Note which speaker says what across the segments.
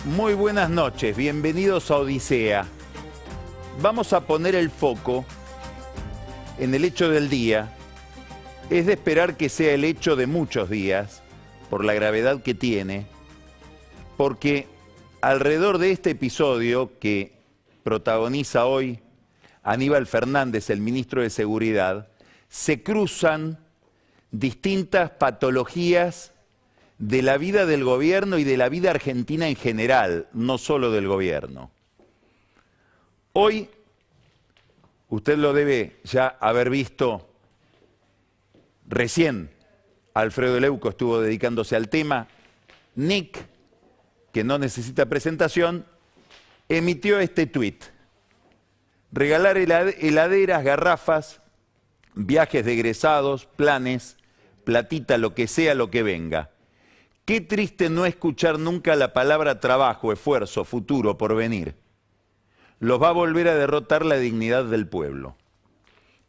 Speaker 1: Muy buenas noches, bienvenidos a Odisea. Vamos a poner el foco en el hecho del día. Es de esperar que sea el hecho de muchos días, por la gravedad que tiene, porque alrededor de este episodio que protagoniza hoy Aníbal Fernández, el ministro de Seguridad, se cruzan distintas patologías de la vida del gobierno y de la vida argentina en general, no solo del gobierno. Hoy, usted lo debe ya haber visto recién, Alfredo Leuco estuvo dedicándose al tema, Nick, que no necesita presentación, emitió este tuit: regalar heladeras, garrafas, viajes de egresados, planes, platita, lo que sea, lo que venga. Qué triste no escuchar nunca la palabra trabajo, esfuerzo, futuro, porvenir. Los va a volver a derrotar la dignidad del pueblo.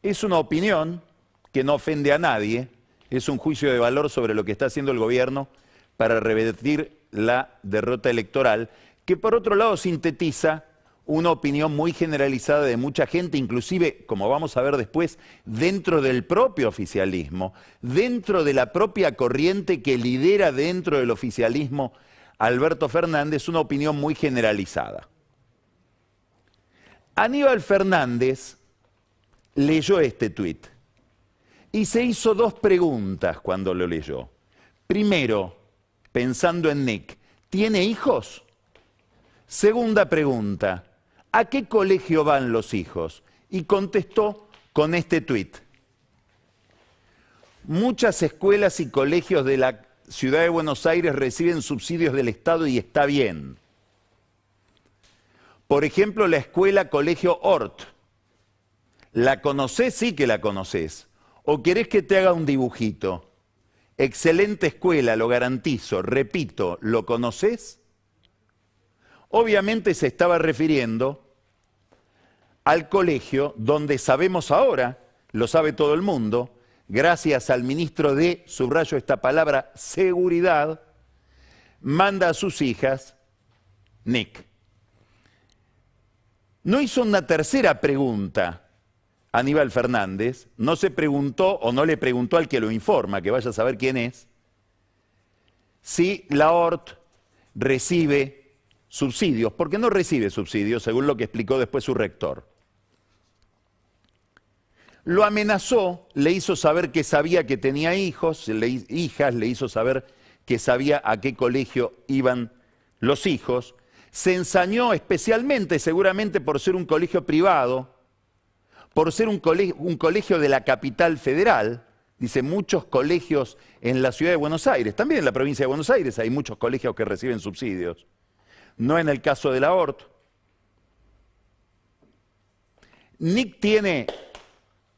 Speaker 1: Es una opinión que no ofende a nadie, es un juicio de valor sobre lo que está haciendo el gobierno para revertir la derrota electoral, que por otro lado sintetiza una opinión muy generalizada de mucha gente, inclusive, como vamos a ver después, dentro del propio oficialismo, dentro de la propia corriente que lidera dentro del oficialismo Alberto Fernández, una opinión muy generalizada. Aníbal Fernández leyó este tuit y se hizo dos preguntas cuando lo leyó. Primero, pensando en Nick, ¿tiene hijos? Segunda pregunta, ¿a qué colegio van los hijos? Y contestó con este tuit: muchas escuelas y colegios de la ciudad de Buenos Aires reciben subsidios del Estado y está bien. Por ejemplo, la escuela Colegio Hort. ¿La conocés? Sí que la conocés. ¿O querés que te haga un dibujito? Excelente escuela, lo garantizo. Repito, ¿lo conocés? Obviamente se estaba refiriendo al colegio donde sabemos ahora, lo sabe todo el mundo, gracias al ministro de, subrayo esta palabra, seguridad, manda a sus hijas Nick. No hizo una tercera pregunta Aníbal Fernández, no se preguntó o no le preguntó al que lo informa, que vaya a saber quién es, si la Hort recibe subsidios, porque no recibe subsidios, según lo que explicó después su rector. Lo amenazó, le hizo saber que sabía que tenía hijos, hijas, le hizo saber que sabía a qué colegio iban los hijos. Se ensañó especialmente, seguramente por ser un colegio privado, por ser un colegio de la capital federal. Dice, muchos colegios en la ciudad de Buenos Aires, también en la provincia de Buenos Aires hay muchos colegios que reciben subsidios. No en el caso de la Hort. Nick tiene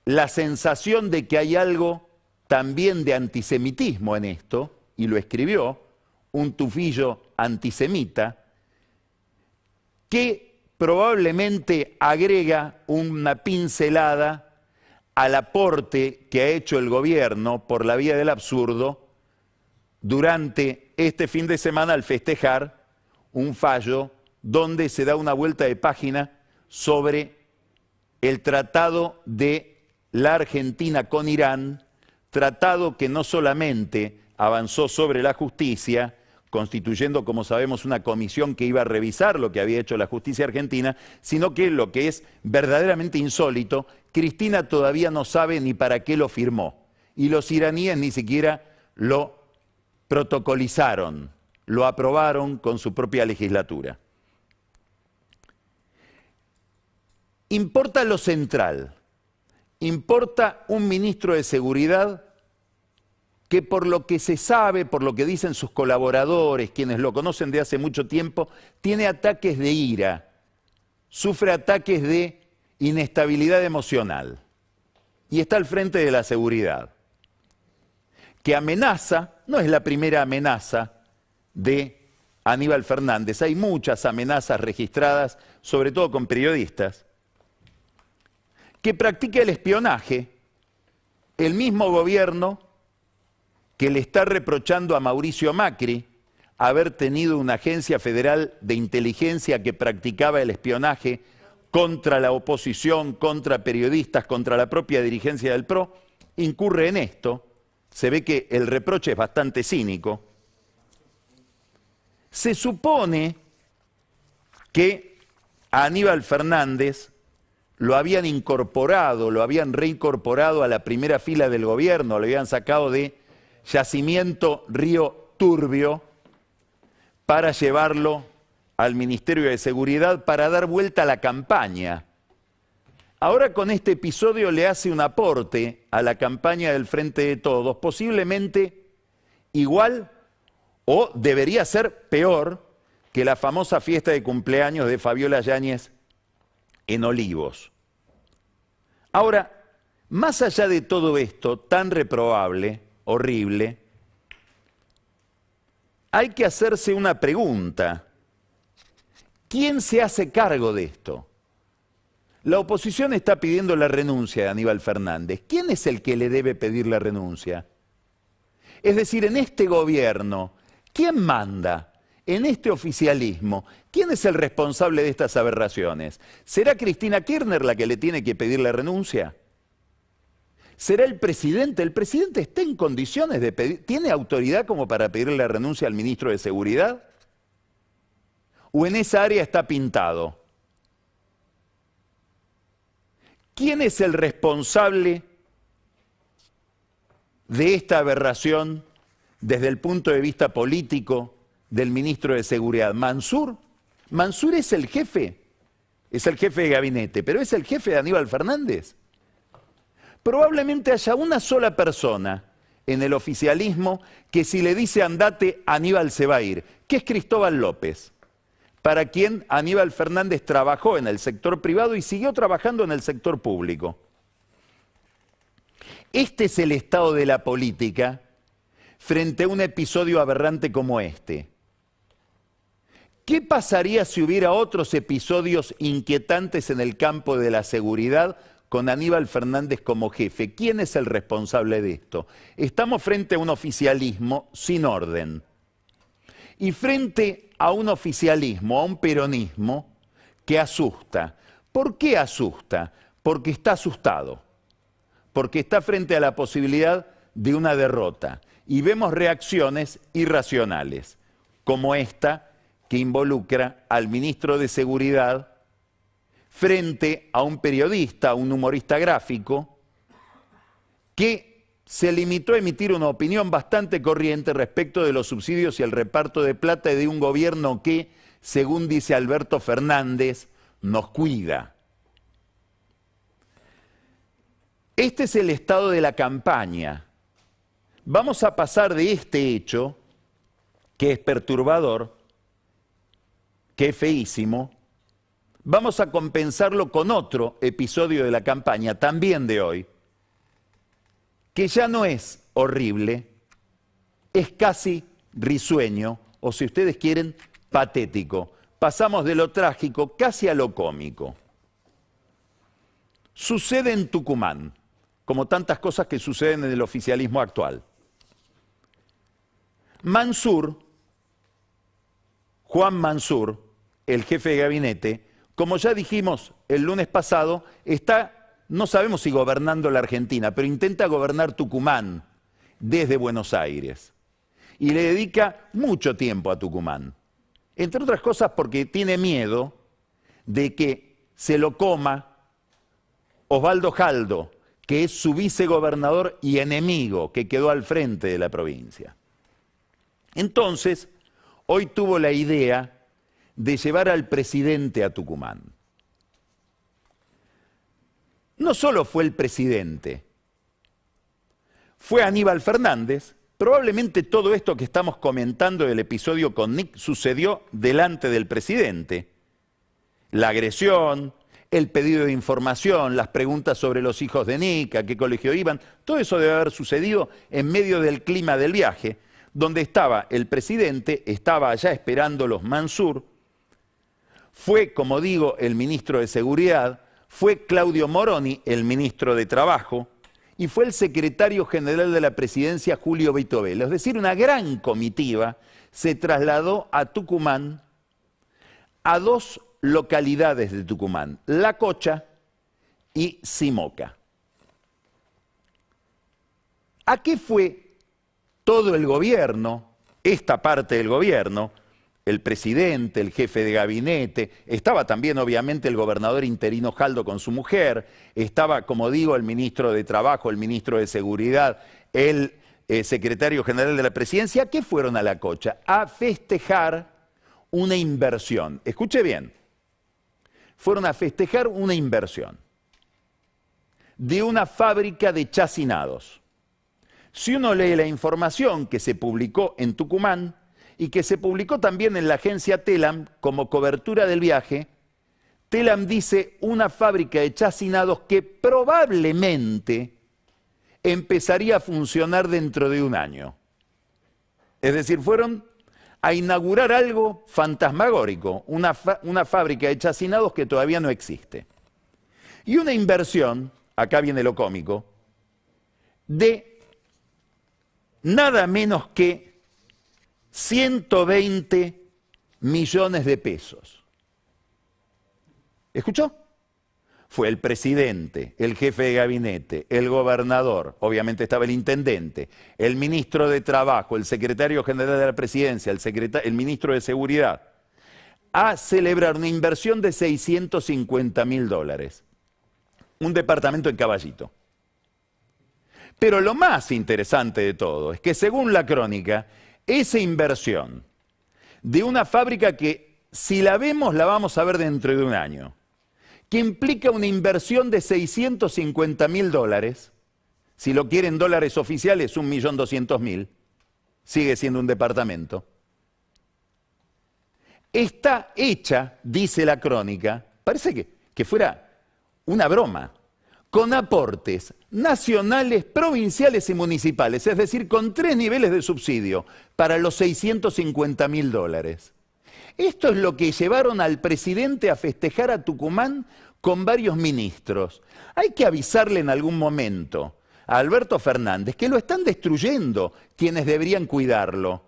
Speaker 1: la sensación de que hay algo también de antisemitismo en esto, y lo escribió, un tufillo antisemita, que probablemente agrega una pincelada al aporte que ha hecho el gobierno por la vía del absurdo durante este fin de semana al festejar un fallo donde se da una vuelta de página sobre el tratado de la Argentina con Irán, tratado que no solamente avanzó sobre la justicia, constituyendo, como sabemos, una comisión que iba a revisar lo que había hecho la justicia argentina, sino que lo que es verdaderamente insólito, Cristina todavía no sabe ni para qué lo firmó, y los iraníes ni siquiera lo protocolizaron, lo aprobaron con su propia legislatura. Importa lo central, importa un ministro de Seguridad que por lo que se sabe, por lo que dicen sus colaboradores, quienes lo conocen de hace mucho tiempo, tiene ataques de ira, sufre ataques de inestabilidad emocional y está al frente de la seguridad, que amenaza, no es la primera amenaza de Aníbal Fernández, hay muchas amenazas registradas, sobre todo con periodistas, que practica el espionaje, el mismo gobierno que le está reprochando a Mauricio Macri, haber tenido una agencia federal de inteligencia que practicaba el espionaje contra la oposición, contra periodistas, contra la propia dirigencia del PRO, incurre en esto. Se ve que el reproche es bastante cínico. Se supone que a Aníbal Fernández lo habían incorporado, lo habían reincorporado a la primera fila del gobierno, lo habían sacado de Yacimiento Río Turbio para llevarlo al Ministerio de Seguridad para dar vuelta a la campaña. Ahora con este episodio le hace un aporte a la campaña del Frente de Todos, posiblemente igual o debería ser peor que la famosa fiesta de cumpleaños de Fabiola Yáñez en Olivos. Ahora, más allá de todo esto tan reprobable, horrible, hay que hacerse una pregunta. ¿Quién se hace cargo de esto? La oposición está pidiendo la renuncia de Aníbal Fernández. ¿Quién es el que le debe pedir la renuncia? Es decir, en este gobierno, ¿quién manda? En este oficialismo, ¿quién es el responsable de estas aberraciones? ¿Será Cristina Kirchner la que le tiene que pedir la renuncia? ¿Será el presidente? ¿El presidente está en condiciones de pedir, tiene autoridad como para pedirle la renuncia al ministro de Seguridad? ¿O en esa área está pintado? ¿Quién es el responsable de esta aberración desde el punto de vista político del ministro de Seguridad? ¿Mansur? ¿Mansur es el jefe? Es el jefe de gabinete, pero ¿es el jefe de Aníbal Fernández? Probablemente haya una sola persona en el oficialismo que si le dice andate, Aníbal se va a ir, que es Cristóbal López, para quien Aníbal Fernández trabajó en el sector privado y siguió trabajando en el sector público. Este es el estado de la política frente a un episodio aberrante como este. ¿Qué pasaría si hubiera otros episodios inquietantes en el campo de la seguridad con Aníbal Fernández como jefe? ¿Quién es el responsable de esto? Estamos frente a un oficialismo sin orden. Y frente a un oficialismo, a un peronismo que asusta. ¿Por qué asusta? Porque está asustado. Porque está frente a la posibilidad de una derrota. Y vemos reacciones irracionales, como esta que involucra al ministro de Seguridad frente a un periodista, a un humorista gráfico, que se limitó a emitir una opinión bastante corriente respecto de los subsidios y el reparto de plata de un gobierno que, según dice Alberto Fernández, nos cuida. Este es el estado de la campaña. Vamos a pasar de este hecho, que es perturbador, que es feísimo, vamos a compensarlo con otro episodio de la campaña, también de hoy, que ya no es horrible, es casi risueño, o si ustedes quieren, patético. Pasamos de lo trágico casi a lo cómico. Sucede en Tucumán, como tantas cosas que suceden en el oficialismo actual. Mansur, Juan Mansur, el jefe de gabinete, como ya dijimos el lunes pasado, está, no sabemos si gobernando la Argentina, pero intenta gobernar Tucumán desde Buenos Aires. Y le dedica mucho tiempo a Tucumán. Entre otras cosas porque tiene miedo de que se lo coma Osvaldo Jaldo, que es su vicegobernador y enemigo, que quedó al frente de la provincia. Entonces, hoy tuvo la idea de llevar al presidente a Tucumán. No solo fue el presidente, fue Aníbal Fernández. Probablemente todo esto que estamos comentando del episodio con Nick sucedió delante del presidente. La agresión, el pedido de información, las preguntas sobre los hijos de Nick, a qué colegio iban, todo eso debe haber sucedido en medio del clima del viaje, donde estaba el presidente, estaba allá esperando los Mansur, fue, como digo, el ministro de Seguridad, fue Claudio Moroni, el ministro de Trabajo, y fue el secretario general de la presidencia, Julio Vitovelo. Es decir, una gran comitiva se trasladó a Tucumán, a dos localidades de Tucumán, La Cocha y Simoca. ¿A qué fue todo el gobierno, esta parte del gobierno? El presidente, el jefe de gabinete, estaba también obviamente el gobernador interino Jaldo con su mujer, estaba, como digo, el ministro de Trabajo, el ministro de Seguridad, el secretario general de la presidencia. ¿A qué fueron a La Cocha? A festejar una inversión. Escuche bien, fueron a festejar una inversión de una fábrica de chacinados. Si uno lee la información que se publicó en Tucumán, y que se publicó también en la agencia Telam como cobertura del viaje, Telam dice una fábrica de chacinados que probablemente empezaría a funcionar dentro de un año. Es decir, fueron a inaugurar algo fantasmagórico, una fábrica de chacinados que todavía no existe. Y una inversión, acá viene lo cómico, de nada menos que 120 millones de pesos. ¿Escuchó? Fue el presidente, el jefe de gabinete, el gobernador, obviamente estaba el intendente, el ministro de Trabajo, el secretario general de la presidencia, el ministro de Seguridad, a celebrar una inversión de $650.000. Un departamento en Caballito. Pero lo más interesante de todo es que, según la crónica, esa inversión de una fábrica que, si la vemos, la vamos a ver dentro de un año, que implica una inversión de $650.000, si lo quieren dólares oficiales, 1.200.000, sigue siendo un departamento, está hecha, dice la crónica, parece que fuera una broma, con aportes nacionales, provinciales y municipales, es decir, con 3 niveles de subsidio para los $650.000. Esto es lo que llevaron al presidente a festejar a Tucumán con varios ministros. Hay que avisarle en algún momento a Alberto Fernández que lo están destruyendo quienes deberían cuidarlo,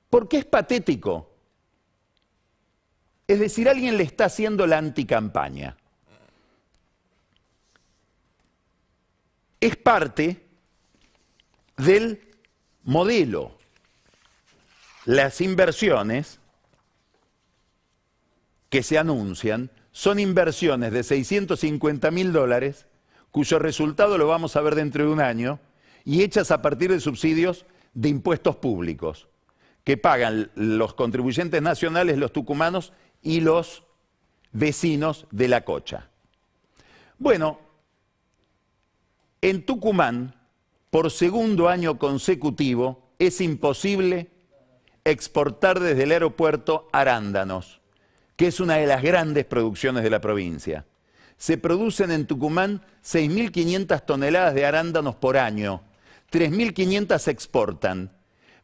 Speaker 1: porque es patético. Es decir, alguien le está haciendo la anticampaña. Es parte del modelo. Las inversiones que se anuncian son inversiones de $650.000, cuyo resultado lo vamos a ver dentro de un año, y hechas a partir de subsidios de impuestos públicos, que pagan los contribuyentes nacionales, los tucumanos y los vecinos de La Cocha. Bueno, en Tucumán, por segundo año consecutivo, es imposible exportar desde el aeropuerto arándanos, que es una de las grandes producciones de la provincia. Se producen en Tucumán 6.500 toneladas de arándanos por año, 3.500 se exportan.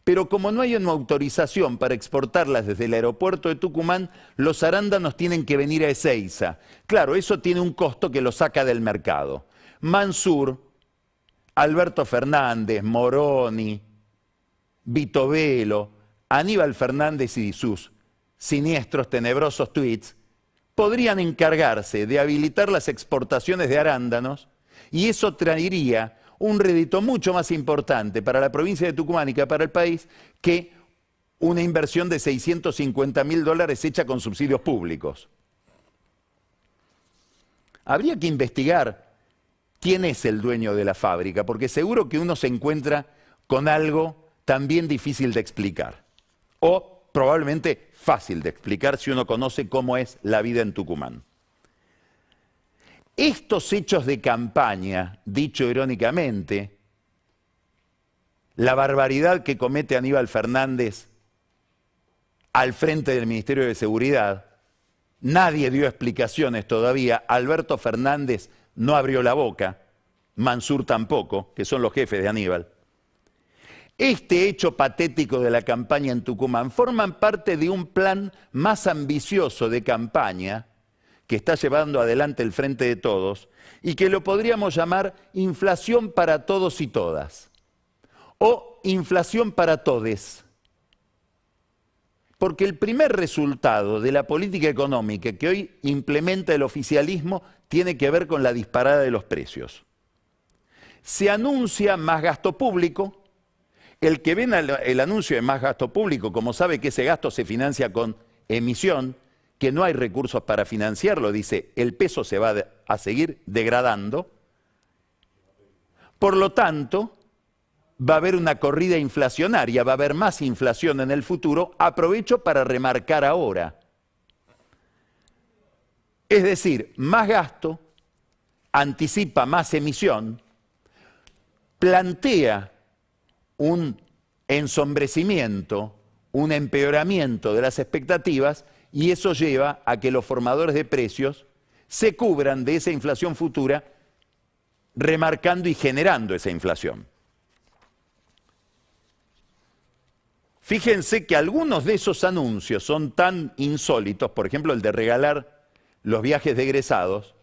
Speaker 1: Pero como no hay una autorización para exportarlas desde el aeropuerto de Tucumán, los arándanos tienen que venir a Ezeiza. Claro, eso tiene un costo que lo saca del mercado. Mansur, Alberto Fernández, Moroni, Vitovelo, Aníbal Fernández y sus siniestros, tenebrosos tweets, podrían encargarse de habilitar las exportaciones de arándanos, y eso traería un rédito mucho más importante para la provincia de Tucumán y para el país que una inversión de $650.000 hecha con subsidios públicos. Habría que investigar quién es el dueño de la fábrica, porque seguro que uno se encuentra con algo también difícil de explicar, o probablemente fácil de explicar si uno conoce cómo es la vida en Tucumán. Estos hechos de campaña, dicho irónicamente, la barbaridad que comete Aníbal Fernández al frente del Ministerio de Seguridad, nadie dio explicaciones todavía. Alberto Fernández no abrió la boca, Mansur tampoco, que son los jefes de Aníbal. Este hecho patético de la campaña en Tucumán forman parte de un plan más ambicioso de campaña que está llevando adelante el Frente de Todos y que lo podríamos llamar inflación para todos y todas o inflación para todes. Porque el primer resultado de la política económica que hoy implementa el oficialismo tiene que ver con la disparada de los precios. Se anuncia más gasto público. El que ve el anuncio de más gasto público, como sabe que ese gasto se financia con emisión, que no hay recursos para financiarlo, dice, el peso se va a seguir degradando. Por lo tanto, va a haber una corrida inflacionaria, va a haber más inflación en el futuro. Aprovecho para remarcar ahora. Es decir, más gasto, anticipa más emisión, plantea un ensombrecimiento, un empeoramiento de las expectativas, y eso lleva a que los formadores de precios se cubran de esa inflación futura, remarcando y generando esa inflación. Fíjense que algunos de esos anuncios son tan insólitos, por ejemplo el de regalar los viajes de egresados,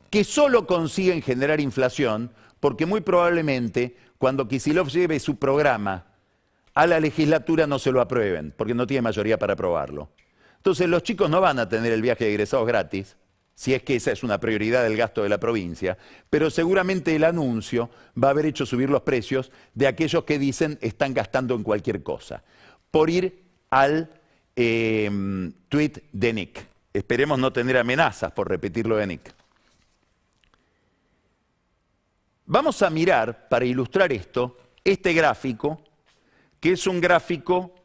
Speaker 1: que solo consiguen generar inflación porque muy probablemente cuando Kicillof lleve su programa a la legislatura no se lo aprueben, porque no tiene mayoría para aprobarlo. Entonces los chicos no van a tener el viaje de egresados gratis, si es que esa es una prioridad del gasto de la provincia, pero seguramente el anuncio va a haber hecho subir los precios de aquellos que dicen están gastando en cualquier cosa, por ir al tuit de Nick. Esperemos no tener amenazas por repetir lo de Nick. Vamos a mirar, para ilustrar esto, este gráfico, que es un gráfico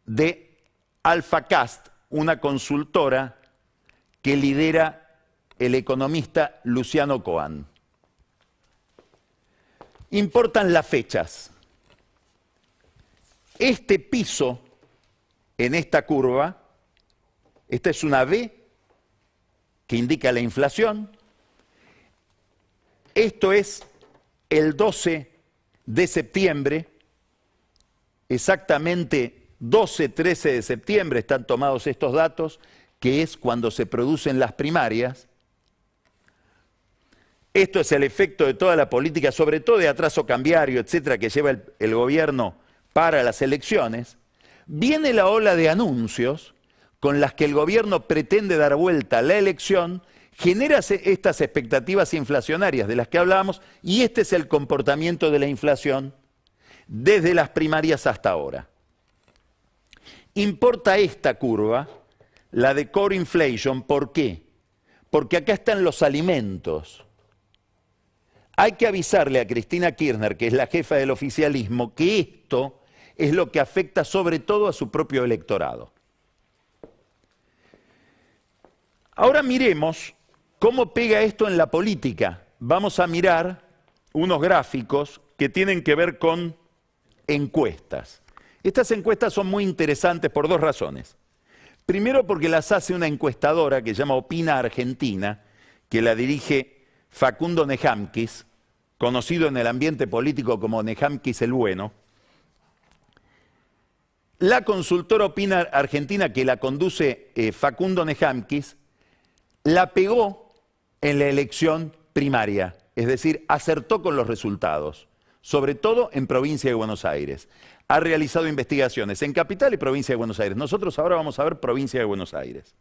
Speaker 1: de AlphaCast, una consultora que lidera el economista Luciano Cohen. Importan las fechas. Este piso en esta curva, esta es una V que indica la inflación. Esto es el 12 de septiembre, exactamente 12-13 de septiembre están tomados estos datos, que es cuando se producen las primarias. Esto es el efecto de toda la política, sobre todo de atraso cambiario, etcétera, que lleva el gobierno para las elecciones. Viene la ola de anuncios con las que el gobierno pretende dar vuelta a la elección, genera estas expectativas inflacionarias de las que hablábamos, y este es el comportamiento de la inflación desde las primarias hasta ahora. Importa esta curva, la de Core Inflation, ¿por qué? Porque acá están los alimentos. Hay que avisarle a Cristina Kirchner, que es la jefa del oficialismo, que esto es lo que afecta sobre todo a su propio electorado. Ahora miremos cómo pega esto en la política. Vamos a mirar unos gráficos que tienen que ver con encuestas. Estas encuestas son muy interesantes por dos razones. Primero, porque las hace una encuestadora que se llama Opina Argentina, que la dirige Facundo Nehamkis, conocido en el ambiente político como Nehamkis el Bueno. La consultora Opina Argentina, que la conduce Facundo Nehamkis, la pegó en la elección primaria, es decir, acertó con los resultados, sobre todo en provincia de Buenos Aires. Ha realizado investigaciones en Capital y provincia de Buenos Aires. Nosotros ahora vamos a ver provincia de Buenos Aires.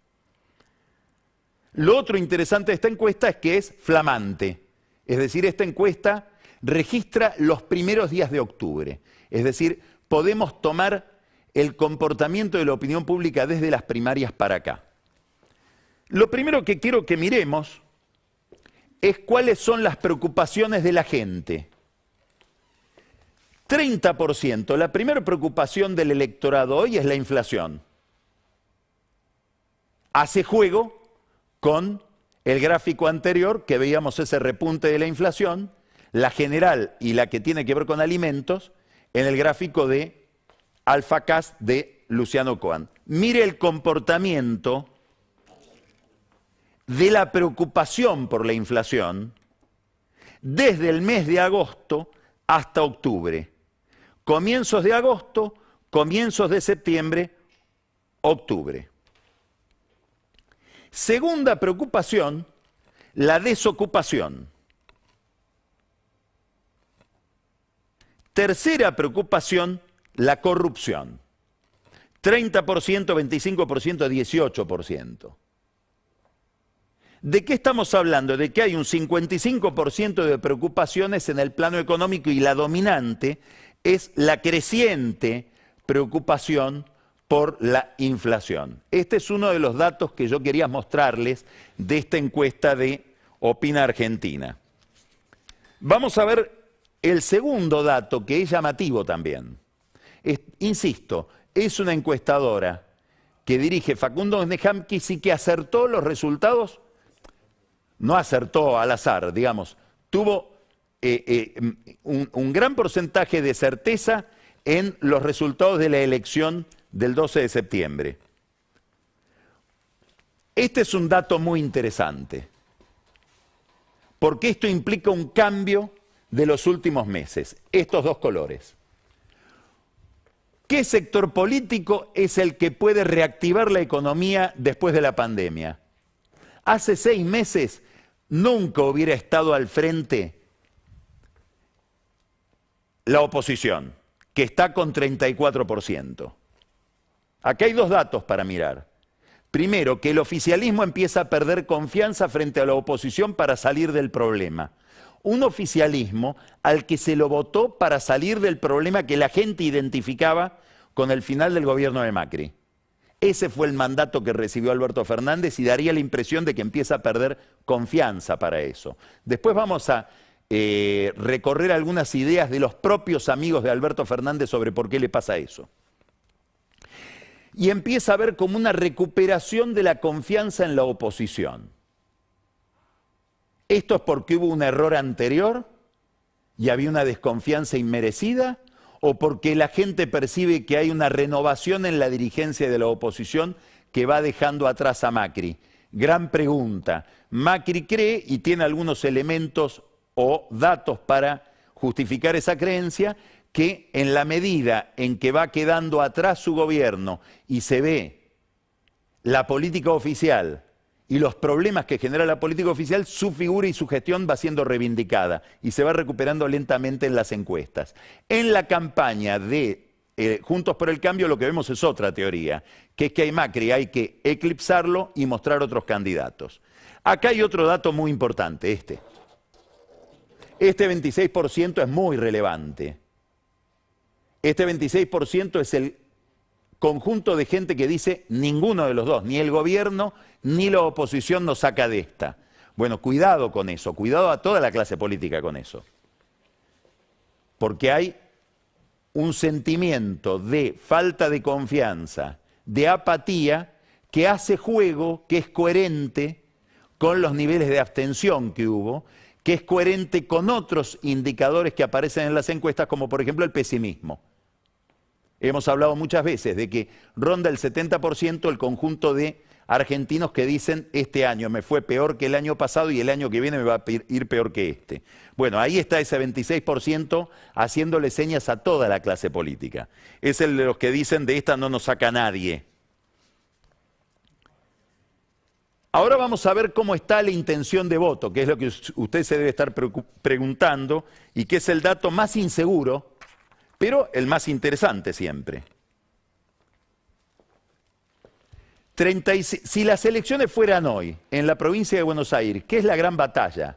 Speaker 1: Lo otro interesante de esta encuesta es que es flamante, es decir, esta encuesta registra los primeros días de octubre, es decir, podemos tomar el comportamiento de la opinión pública desde las primarias para acá. Lo primero que quiero que miremos es cuáles son las preocupaciones de la gente. 30%, la primera preocupación del electorado hoy es la inflación. Hace juego con el gráfico anterior, que veíamos ese repunte de la inflación, la general y la que tiene que ver con alimentos, en el gráfico de AlphaCast de Luciano Cohen. Mire el comportamiento de la preocupación por la inflación desde el mes de agosto hasta octubre. Comienzos de agosto, comienzos de septiembre, octubre. Segunda preocupación, la desocupación. Tercera preocupación, la corrupción. 30%, 25%, 18%. ¿De qué estamos hablando? De que hay un 55% de preocupaciones en el plano económico y la dominante es la creciente preocupación por la inflación. Este es uno de los datos que yo quería mostrarles de esta encuesta de Opina Argentina. Vamos a ver el segundo dato que es llamativo también. Insisto, es una encuestadora que dirige Facundo Nejamkis y que acertó los resultados. No acertó al azar, digamos, tuvo un gran porcentaje de certeza en los resultados de la elección del 12 de septiembre. Este es un dato muy interesante, porque esto implica un cambio de los últimos meses, estos dos colores. ¿Qué sector político es el que puede reactivar la economía después de la pandemia? Hace 6 meses nunca hubiera estado al frente la oposición, que está con 34%. Acá hay dos datos para mirar. Primero, que el oficialismo empieza a perder confianza frente a la oposición para salir del problema. Un oficialismo al que se lo votó para salir del problema que la gente identificaba con el final del gobierno de Macri. Ese fue el mandato que recibió Alberto Fernández y daría la impresión de que empieza a perder confianza para eso. Después vamos a recorrer algunas ideas de los propios amigos de Alberto Fernández sobre por qué le pasa eso. Y empieza a haber como una recuperación de la confianza en la oposición. ¿Esto es porque hubo un error anterior y había una desconfianza inmerecida? ¿O porque la gente percibe que hay una renovación en la dirigencia de la oposición que va dejando atrás a Macri? Gran pregunta. Macri cree, y tiene algunos elementos o datos para justificar esa creencia, que en la medida en que va quedando atrás su gobierno y se ve la política oficial y los problemas que genera la política oficial, su figura y su gestión va siendo reivindicada y se va recuperando lentamente en las encuestas. En la campaña de Juntos por el Cambio lo que vemos es otra teoría, que es que hay Macri, hay que eclipsarlo y mostrar otros candidatos. Acá hay otro dato muy importante, este 26% es muy relevante. Este 26% es el conjunto de gente que dice ninguno de los dos, ni el gobierno ni la oposición nos saca de esta. Bueno, cuidado con eso, cuidado a toda la clase política con eso. Porque hay un sentimiento de falta de confianza, de apatía, que hace juego, que es coherente con los niveles de abstención que hubo, que es coherente con otros indicadores que aparecen en las encuestas, como por ejemplo el pesimismo. Hemos hablado muchas veces de que ronda el 70% el conjunto de argentinos que dicen este año me fue peor que el año pasado y el año que viene me va a ir peor que este. Bueno, ahí está ese 26% haciéndole señas a toda la clase política. Es el de los que dicen de esta no nos saca nadie. Ahora vamos a ver cómo está la intención de voto, que es lo que usted se debe estar preguntando y que es el dato más inseguro, pero el más interesante siempre. Si las elecciones fueran hoy en la provincia de Buenos Aires, ¿qué es la gran batalla?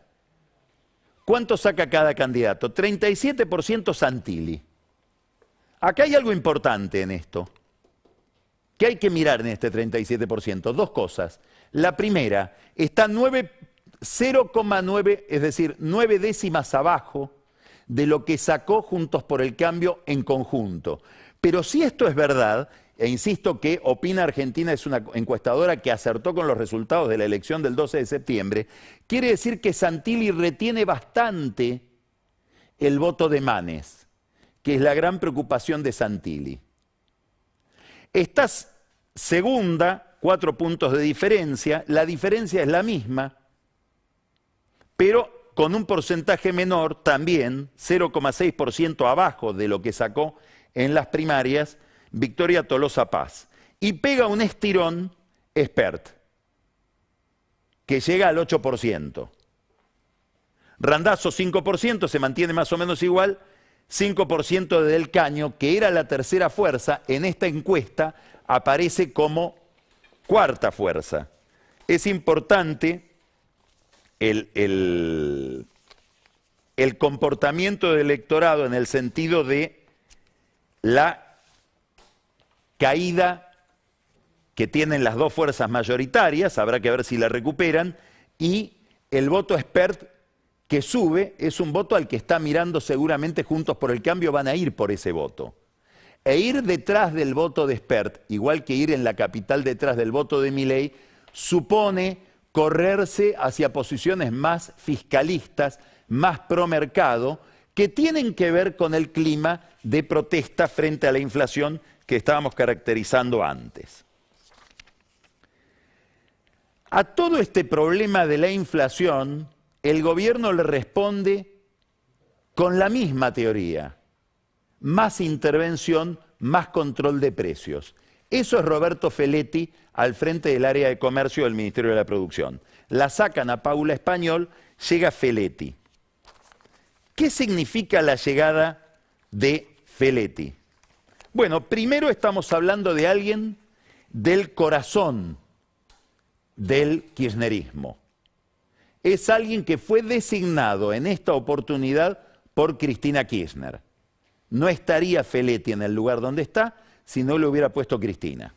Speaker 1: ¿Cuánto saca cada candidato? 37% Santilli. Acá hay algo importante en esto. ¿Qué hay que mirar en este 37%? Dos cosas. La primera, está 0,9, es decir, 9 décimas abajo de lo que sacó Juntos por el Cambio en conjunto. Pero si esto es verdad, e insisto que Opina Argentina es una encuestadora que acertó con los resultados de la elección del 12 de septiembre, quiere decir que Santilli retiene bastante el voto de Manes, que es la gran preocupación de Santilli. Esta segunda, 4 puntos de diferencia, la diferencia es la misma, pero con un porcentaje menor también, 0,6% abajo de lo que sacó en las primarias, Victoria Tolosa Paz. Y pega un estirón Espert. que llega al 8%. Randazzo 5%, se mantiene más o menos igual. 5% de Del Caño, que era la tercera fuerza, en esta encuesta aparece como cuarta fuerza. Es importante el comportamiento del electorado en el sentido de la caída que tienen las dos fuerzas mayoritarias, habrá que ver si la recuperan, y el voto expert que sube es un voto al que está mirando seguramente Juntos por el Cambio, van a ir por ese voto. E ir detrás del voto de expert, igual que ir en la capital detrás del voto de Milei, supone correrse hacia posiciones más fiscalistas, más pro mercado, que tienen que ver con el clima de protesta frente a la inflación que estábamos caracterizando antes. A todo este problema de la inflación, el gobierno le responde con la misma teoría: más intervención, más control de precios. Eso es Roberto Feletti al frente del área de comercio del Ministerio de la Producción. La sacan a Paula Español, llega Feletti. ¿Qué significa la llegada de Feletti? Bueno, primero estamos hablando de alguien del corazón del kirchnerismo. Es alguien que fue designado en esta oportunidad por Cristina Kirchner. No estaría Feletti en el lugar donde está si no le hubiera puesto Cristina.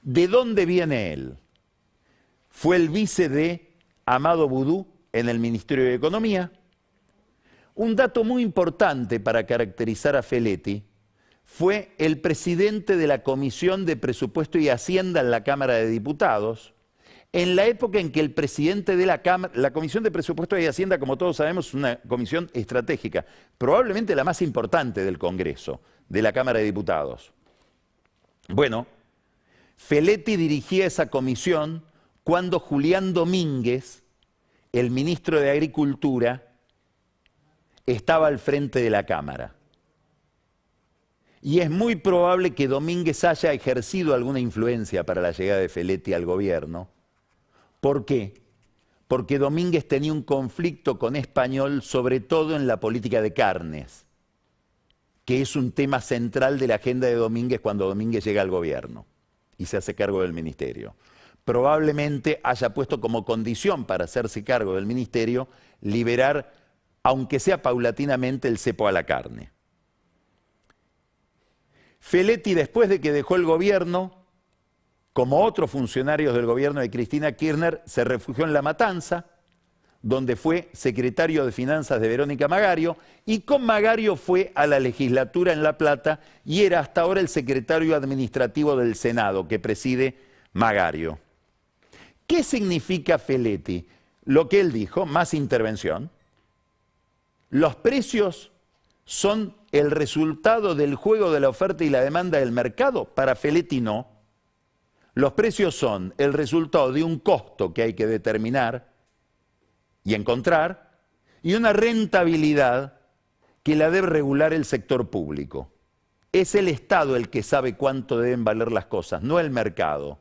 Speaker 1: ¿De dónde viene él? Fue el vice de Amado Boudou en el Ministerio de Economía. Un dato muy importante para caracterizar a Feletti: fue el presidente de la Comisión de Presupuesto y Hacienda en la Cámara de Diputados, en la época en que el presidente de la Cámara, la Comisión de Presupuesto y Hacienda, como todos sabemos, es una comisión estratégica, probablemente la más importante del Congreso, de la Cámara de Diputados. Bueno, Feletti dirigía esa comisión cuando Julián Domínguez, el ministro de Agricultura, estaba al frente de la Cámara. Y es muy probable que Domínguez haya ejercido alguna influencia para la llegada de Feletti al gobierno. ¿Por qué? Porque Domínguez tenía un conflicto con Español, sobre todo en la política de carnes, que es un tema central de la agenda de Domínguez cuando Domínguez llega al gobierno y se hace cargo del ministerio. Probablemente haya puesto como condición para hacerse cargo del ministerio liberar, aunque sea paulatinamente, el cepo a la carne. Feletti, después de que dejó el gobierno, como otros funcionarios del gobierno de Cristina Kirchner, se refugió en La Matanza, donde fue secretario de Finanzas de Verónica Magario, y con Magario fue a la legislatura en La Plata y era hasta ahora el secretario administrativo del Senado, que preside Magario. ¿Qué significa Feletti? Lo que él dijo: más intervención. Los precios son el resultado del juego de la oferta y la demanda del mercado. Para Feletti no. Los precios son el resultado de un costo que hay que determinar y encontrar, y una rentabilidad que la debe regular el sector público. Es el Estado el que sabe cuánto deben valer las cosas, no el mercado.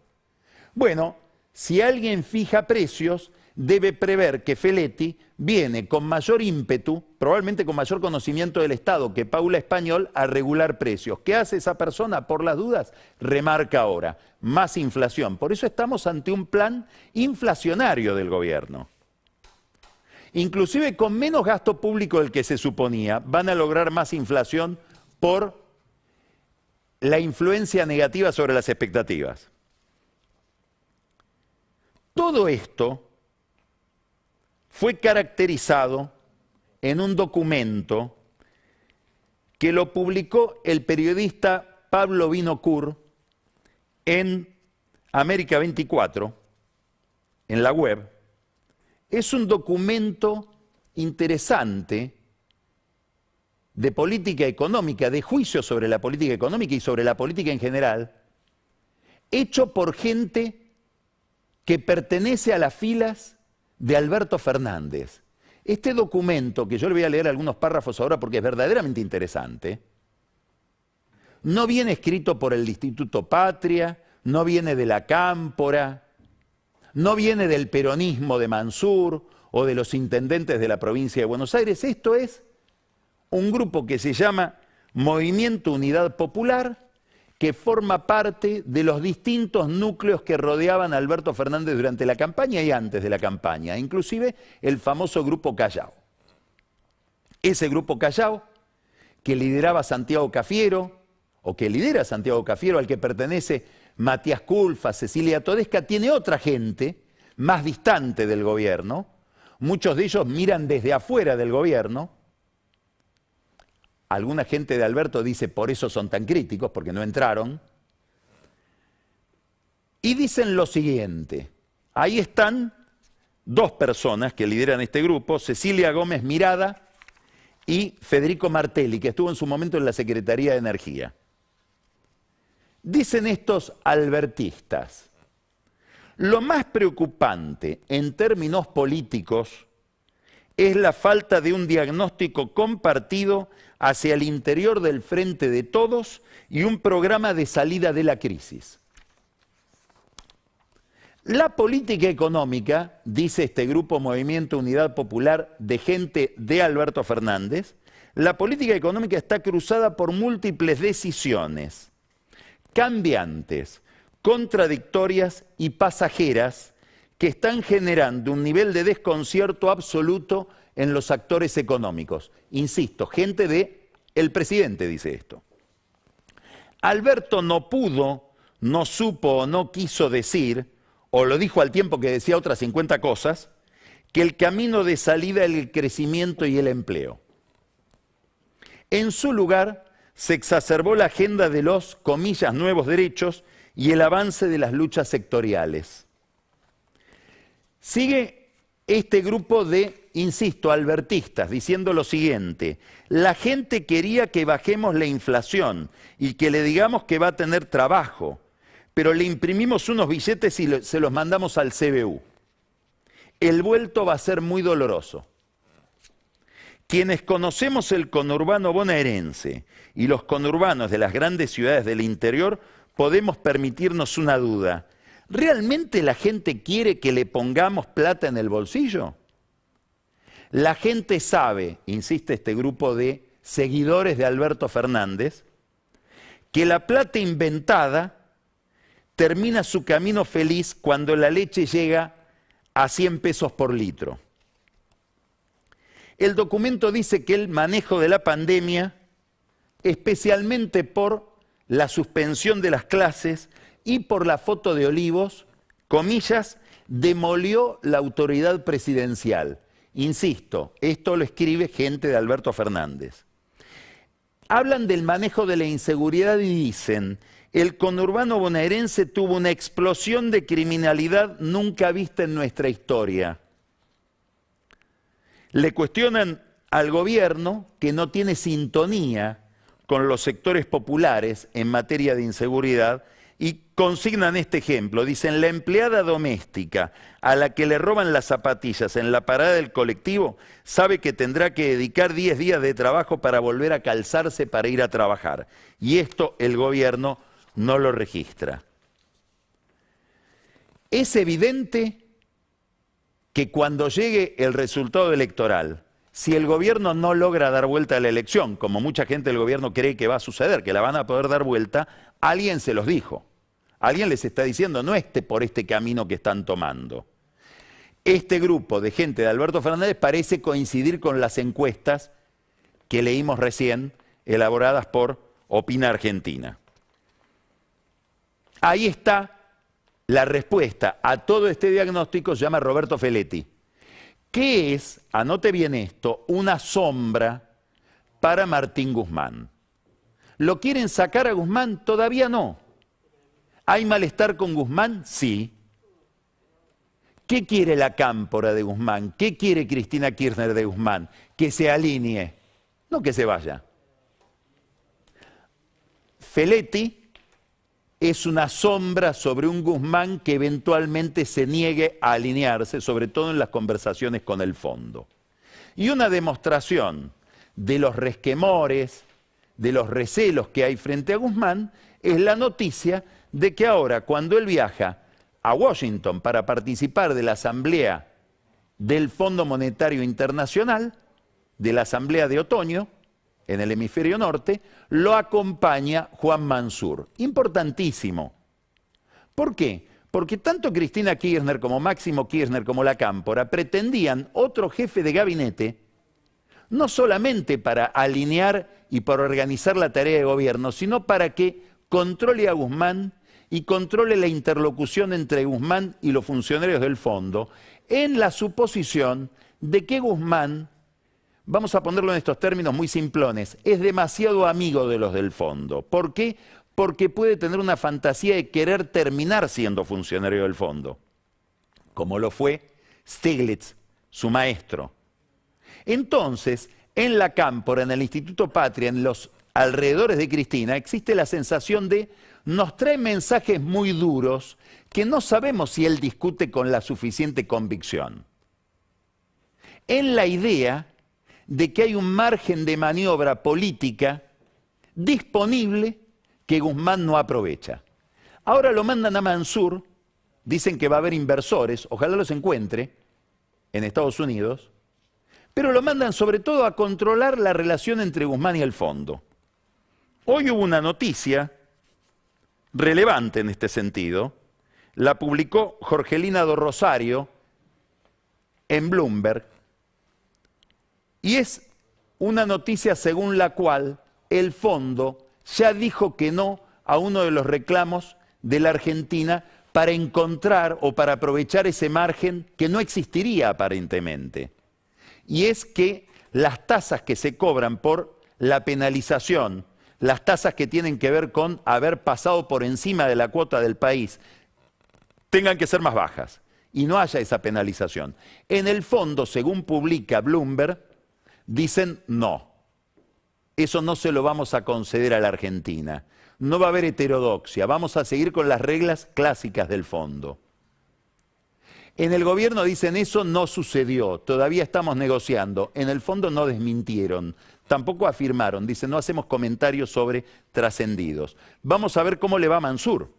Speaker 1: Bueno, si alguien fija precios, debe prever que Feletti viene con mayor ímpetu, probablemente con mayor conocimiento del Estado que Paula Español, a regular precios. ¿Qué hace esa persona? Por las dudas, remarca ahora: más inflación. Por eso estamos ante un plan inflacionario del gobierno. Inclusive con menos gasto público del que se suponía, van a lograr más inflación por la influencia negativa sobre las expectativas. Todo esto fue caracterizado en un documento que lo publicó el periodista Pablo Vinocourt en América 24, en la web. Es un documento interesante de política económica, de juicio sobre la política económica y sobre la política en general, hecho por gente que pertenece a las filas de Alberto Fernández. Este documento, que yo le voy a leer algunos párrafos ahora porque es verdaderamente interesante, no viene escrito por el Instituto Patria, no viene de la Cámpora, no viene del peronismo de Mansur o de los intendentes de la provincia de Buenos Aires. Esto es un grupo que se llama Movimiento Unidad Popular, que forma parte de los distintos núcleos que rodeaban a Alberto Fernández durante la campaña y antes de la campaña, inclusive el famoso Grupo Callao. Ese Grupo Callao, que lideraba Santiago Cafiero, o que lidera Santiago Cafiero, al que pertenece Matías Culfas, Cecilia Todesca, tiene otra gente más distante del gobierno. Muchos de ellos miran desde afuera del gobierno. Alguna gente de Alberto dice, por eso son tan críticos, porque no entraron. Y dicen lo siguiente, ahí están dos personas que lideran este grupo, Cecilia Gómez Mirada y Federico Martelli, que estuvo en su momento en la Secretaría de Energía. Dicen estos albertistas, lo más preocupante en términos políticos es la falta de un diagnóstico compartido hacia el interior del Frente de Todos y un programa de salida de la crisis. La política económica, dice este grupo Movimiento Unidad Popular de gente de Alberto Fernández, la política económica está cruzada por múltiples decisiones cambiantes, contradictorias y pasajeras que están generando un nivel de desconcierto absoluto en los actores económicos. Insisto, gente de el presidente dice esto. Alberto no pudo, no supo o no quiso decir, o lo dijo al tiempo que decía otras 50 cosas, que el camino de salida es el crecimiento y el empleo. En su lugar, se exacerbó la agenda de los, comillas, nuevos derechos y el avance de las luchas sectoriales. Sigue este grupo de, insisto, albertistas, diciendo lo siguiente, la gente quería que bajemos la inflación y que le digamos que va a tener trabajo, pero le imprimimos unos billetes y se los mandamos al CBU. El vuelto va a ser muy doloroso. Quienes conocemos el conurbano bonaerense y los conurbanos de las grandes ciudades del interior, podemos permitirnos una duda. ¿Realmente la gente quiere que le pongamos plata en el bolsillo? La gente sabe, insiste este grupo de seguidores de Alberto Fernández, que la plata inventada termina su camino feliz cuando la leche llega a 100 pesos por litro. El documento dice que el manejo de la pandemia, especialmente por la suspensión de las clases y por la foto de Olivos, comillas, demolió la autoridad presidencial. Insisto, esto lo escribe gente de Alberto Fernández. Hablan del manejo de la inseguridad y dicen, el conurbano bonaerense tuvo una explosión de criminalidad nunca vista en nuestra historia. Le cuestionan al gobierno que no tiene sintonía con los sectores populares en materia de inseguridad y consignan este ejemplo. Dicen, la empleada doméstica a la que le roban las zapatillas en la parada del colectivo sabe que tendrá que dedicar 10 días de trabajo para volver a calzarse para ir a trabajar. Y esto el gobierno no lo registra. Es evidente que cuando llegue el resultado electoral, si el gobierno no logra dar vuelta a la elección, como mucha gente del gobierno cree que va a suceder, que la van a poder dar vuelta, alguien se los dijo. Alguien les está diciendo, no por este camino que están tomando. Este grupo de gente de Alberto Fernández parece coincidir con las encuestas que leímos recién, elaboradas por Opina Argentina. Ahí está la respuesta a todo este diagnóstico, se llama Roberto Feletti. ¿Qué es, anote bien esto, una sombra para Martín Guzmán? ¿Lo quieren sacar a Guzmán? Todavía no. ¿Hay malestar con Guzmán? Sí. ¿Qué quiere la cámpora de Guzmán? ¿Qué quiere Cristina Kirchner de Guzmán? Que se alinee, no que se vaya. Feletti es una sombra sobre un Guzmán que eventualmente se niegue a alinearse, sobre todo en las conversaciones con el fondo. Y una demostración de los resquemores, de los recelos que hay frente a Guzmán, es la noticia de que ahora, cuando él viaja a Washington para participar de la asamblea del Fondo Monetario Internacional, de la asamblea de otoño, en el hemisferio norte, lo acompaña Juan Mansur. Importantísimo. ¿Por qué? Porque tanto Cristina Kirchner como Máximo Kirchner como la Cámpora pretendían otro jefe de gabinete, no solamente para alinear y para organizar la tarea de gobierno, sino para que controle a Guzmán y controle la interlocución entre Guzmán y los funcionarios del fondo, en la suposición de que Guzmán, vamos a ponerlo en estos términos muy simplones, es demasiado amigo de los del fondo. ¿Por qué? Porque puede tener una fantasía de querer terminar siendo funcionario del fondo, como lo fue Stiglitz, su maestro. Entonces, en la Cámpora, en el Instituto Patria, en los alrededores de Cristina, existe la sensación de nos trae mensajes muy duros que no sabemos si él discute con la suficiente convicción. En la idea de que hay un margen de maniobra política disponible que Guzmán no aprovecha. Ahora lo mandan a Mansur, dicen que va a haber inversores, ojalá los encuentre en Estados Unidos, pero lo mandan sobre todo a controlar la relación entre Guzmán y el fondo. Hoy hubo una noticia relevante en este sentido, la publicó Jorgelina do Rosario en Bloomberg, y es una noticia según la cual el fondo ya dijo que no a uno de los reclamos de la Argentina para encontrar o para aprovechar ese margen que no existiría aparentemente. Y es que las tasas que se cobran por la penalización, las tasas que tienen que ver con haber pasado por encima de la cuota del país, tengan que ser más bajas y no haya esa penalización. En el fondo, según publica Bloomberg, dicen no. Eso no se lo vamos a conceder a la Argentina. No va a haber heterodoxia, vamos a seguir con las reglas clásicas del fondo. En el gobierno dicen eso no sucedió, todavía estamos negociando. En el fondo no desmintieron, tampoco afirmaron, dicen no hacemos comentarios sobre trascendidos. Vamos a ver cómo le va a Mansur,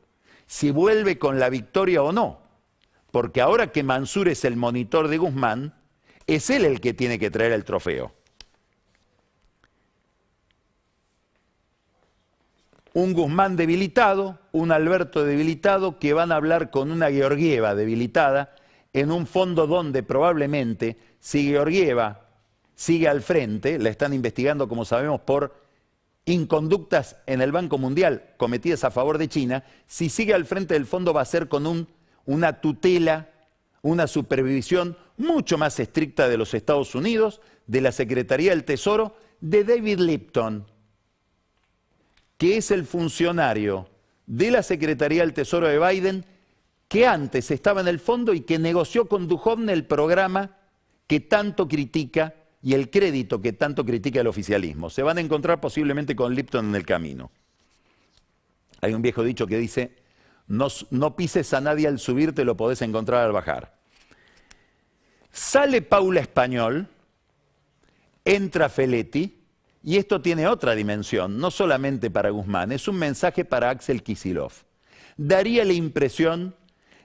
Speaker 1: si vuelve con la victoria o no. Porque ahora que Mansur es el monitor de Guzmán, es él el que tiene que traer el trofeo. Un Guzmán debilitado, un Alberto debilitado, que van a hablar con una Georgieva debilitada, en un fondo donde probablemente, si Georgieva sigue al frente, la están investigando, como sabemos, por inconductas en el Banco Mundial cometidas a favor de China, si sigue al frente del fondo va a ser con una tutela, una supervisión mucho más estricta de los Estados Unidos, de la Secretaría del Tesoro, de David Lipton, que es el funcionario de la Secretaría del Tesoro de Biden, que antes estaba en el fondo y que negoció con Duhovne el programa que tanto critica y el crédito que tanto critica el oficialismo. Se van a encontrar posiblemente con Lipton en el camino. Hay un viejo dicho que dice, no pises a nadie al subir, te lo podés encontrar al bajar. Sale Paula Español, entra Feletti, y esto tiene otra dimensión, no solamente para Guzmán, es un mensaje para Axel Kicillof. Daría la impresión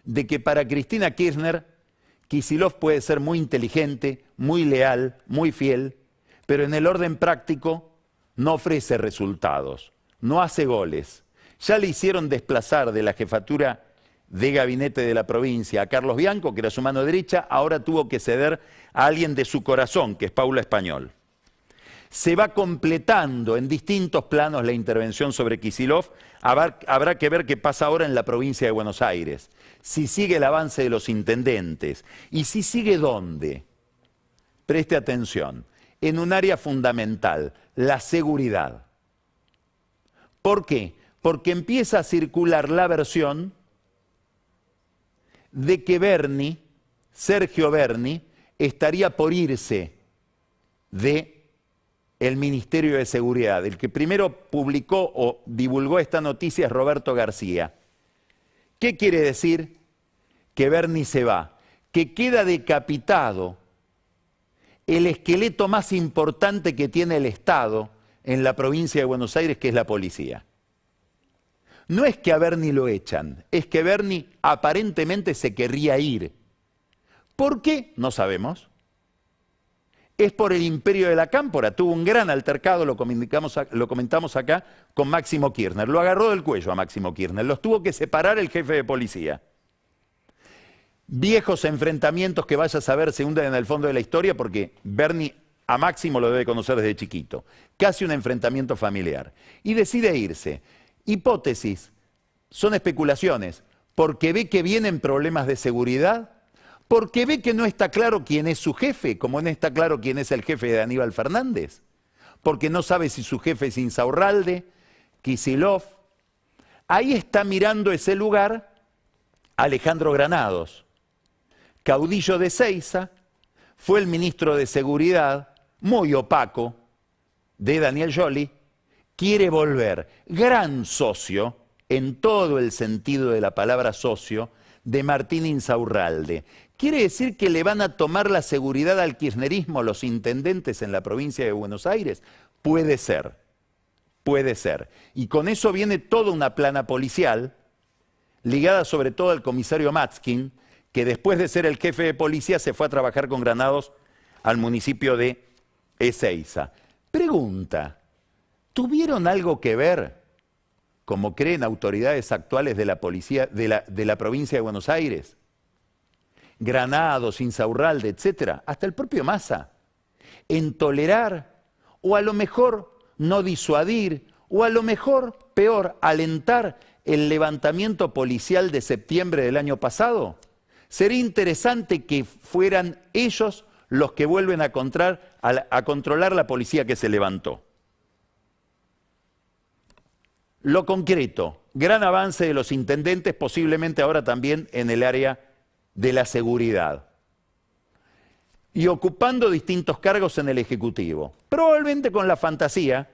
Speaker 1: de que para Cristina Kirchner, Kicillof puede ser muy inteligente, muy leal, muy fiel, pero en el orden práctico no ofrece resultados, no hace goles. Ya le hicieron desplazar de la jefatura de gabinete de la provincia a Carlos Bianco, que era su mano derecha, ahora tuvo que ceder a alguien de su corazón, que es Paula Español. Se va completando en distintos planos la intervención sobre Kicillof. Habrá que ver qué pasa ahora en la provincia de Buenos Aires. Si sigue el avance de los intendentes. Y si sigue ¿dónde? Preste atención. En un área fundamental, la seguridad. ¿Por qué? Porque empieza a circular la versión de que Berni, Sergio Berni, estaría por irse de el Ministerio de Seguridad. El que primero publicó o divulgó esta noticia es Roberto García. ¿Qué quiere decir? Que Berni se va, que queda decapitado el esqueleto más importante que tiene el Estado en la provincia de Buenos Aires, que es la policía. No es que a Bernie lo echan, es que Bernie aparentemente se querría ir. ¿Por qué? No sabemos. Es por el imperio de la cámpora. Tuvo un gran altercado, lo comentamos acá, con Máximo Kirchner. Lo agarró del cuello a Máximo Kirchner. Los tuvo que separar el jefe de policía. Viejos enfrentamientos que vaya a saber se hunden en el fondo de la historia porque Bernie a Máximo lo debe conocer desde chiquito. Casi un enfrentamiento familiar. Y decide irse. Hipótesis, son especulaciones, porque ve que vienen problemas de seguridad, porque ve que no está claro quién es su jefe, como no está claro quién es el jefe de Aníbal Fernández, porque no sabe si su jefe es Insaurralde, Kicillof. Ahí está mirando ese lugar Alejandro Granados, caudillo de Ezeiza, fue el ministro de Seguridad, muy opaco, de Daniel Scioli, quiere volver, gran socio, en todo el sentido de la palabra socio, de Martín Insaurralde. ¿Quiere decir que le van a tomar la seguridad al kirchnerismo los intendentes en la provincia de Buenos Aires? Puede ser, puede ser. Y con eso viene toda una plana policial, ligada sobre todo al comisario Matzkin, que después de ser el jefe de policía se fue a trabajar con Granados al municipio de Ezeiza. Pregunta, ¿tuvieron algo que ver, como creen autoridades actuales de la policía de la provincia de Buenos Aires? Granados, Insaurralde, etcétera, hasta el propio Massa, en tolerar, o a lo mejor no disuadir, o a lo mejor, peor, alentar el levantamiento policial de septiembre del año pasado. Sería interesante que fueran ellos los que vuelven a controlar la policía que se levantó. Lo concreto, gran avance de los intendentes, posiblemente ahora también en el área de la seguridad. Y ocupando distintos cargos en el Ejecutivo. Probablemente con la fantasía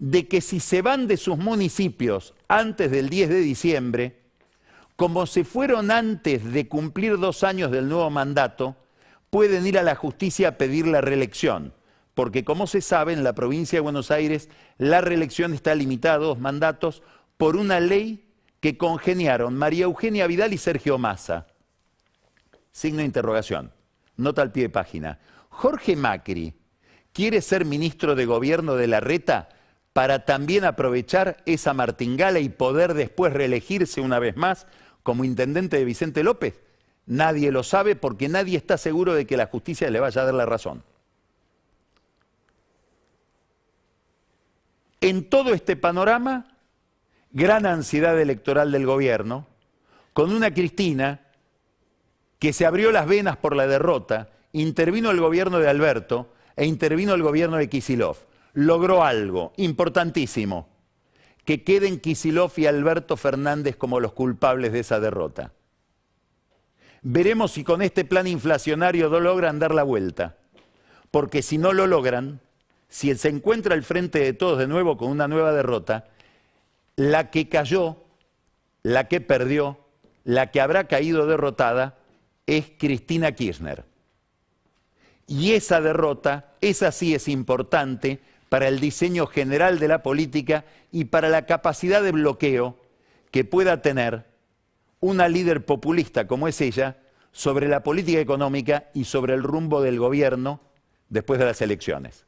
Speaker 1: de que si se van de sus municipios antes del 10 de diciembre, como se fueron antes de cumplir 2 años del nuevo mandato, pueden ir a la justicia a pedir la reelección. Porque como se sabe, en la provincia de Buenos Aires la reelección está limitada a 2 mandatos por una ley que congeniaron María Eugenia Vidal y Sergio Massa. Signo de interrogación. Nota al pie de página. Jorge Macri quiere ser ministro de gobierno de Larreta para también aprovechar esa martingala y poder después reelegirse una vez más como intendente de Vicente López. Nadie lo sabe porque nadie está seguro de que la justicia le vaya a dar la razón. En todo este panorama, gran ansiedad electoral del gobierno, con una Cristina que se abrió las venas por la derrota, intervino el gobierno de Alberto e intervino el gobierno de Kicillof. Logró algo importantísimo, que queden Kicillof y Alberto Fernández como los culpables de esa derrota. Veremos si con este plan inflacionario no logran dar la vuelta, porque si no lo logran, si se encuentra al frente de todos de nuevo con una nueva derrota, la que cayó, la que perdió, la que habrá caído derrotada es Cristina Kirchner. Y esa derrota, esa sí es importante para el diseño general de la política y para la capacidad de bloqueo que pueda tener una líder populista como es ella sobre la política económica y sobre el rumbo del gobierno después de las elecciones.